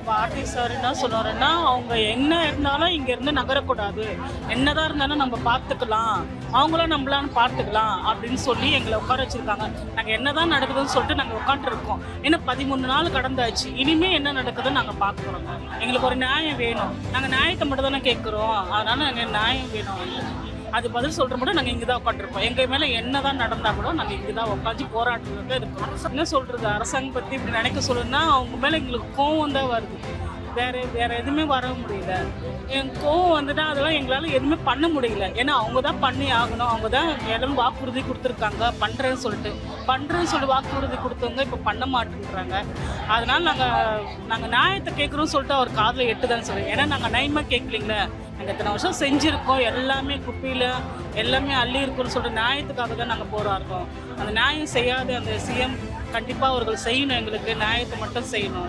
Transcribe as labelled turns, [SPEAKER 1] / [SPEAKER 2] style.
[SPEAKER 1] Bharathi sir என்ன சொன்னாருன்னா, அவங்க என்ன இருந்தாலும் இங்கேருந்து நகரக்கூடாது, என்னதான் இருந்தாலும் நம்ம பார்த்துக்கலாம், அவங்களும் நம்மளான்னு பார்த்துக்கலாம் அப்படின்னு சொல்லி எங்களை உட்கார வச்சுருக்காங்க. நாங்கள் என்ன தான் நடக்குதுன்னு சொல்லிட்டு நாங்கள் உட்காந்துருக்கோம். ஏன்னா 13 நாள் கடந்தாச்சு, இனிமேல் என்ன நடக்குதுன்னு நாங்கள் பார்க்குறோம். எங்களுக்கு ஒரு நியாயம் வேணும். நாங்கள் நியாயத்தை மட்டும் தானே கேட்குறோம், அதனால் எங்களுக்கு நியாயம் வேணும். அது பதில் சொல்கிற மட்டும் நாங்கள் இங்கே தான் உட்காந்துருப்போம். எங்கள் மேலே என்ன தான் நடந்தால் கூட நாங்கள் இங்கே தான் உட்காந்து போராட்டத்தில் இருக்கோம். என்ன சொல்கிறது, அரசாங்கம் பற்றி இப்படி நினைக்க சொல்லுன்னா அவங்க மேலே எங்களுக்கு கோவம் தான் வருது. வேறு எதுவுமே வர முடியல. என் கோவம் வந்துட்டா அதெல்லாம் எங்களால் எதுவுமே பண்ண முடியல. ஏன்னா அவங்க தான் பண்ணி ஆகணும். அவங்க தான் எல்லாம் வாக்குறுதி கொடுத்துருக்காங்க, பண்ணுறேன்னு சொல்லி வாக்குறுதி கொடுத்தவங்க இப்போ பண்ண மாட்டேங்கிறாங்க. அதனால் நாங்கள் நியாயத்தை கேட்குறோன்னு சொல்லிட்டு அவர் காதில் எட்டுதான்னு சொல்லி, ஏன்னா நாங்கள் நியாயமாக கேட்கலிங்களே. நாங்கள் இத்தனை வருஷம் செஞ்சுருக்கோம், எல்லாமே குப்பையில் எல்லாமே அள்ளி இருக்குன்னு சொல்லிட்டு நியாயத்துக்காக தான் நாங்கள் போராடுறோம். அந்த நியாயம் செய்யாத அந்த சிஎம் கண்டிப்பாக அவர்கள் செய்யணும், எங்களுக்கு நியாயத்தை மட்டும் செய்யணும்.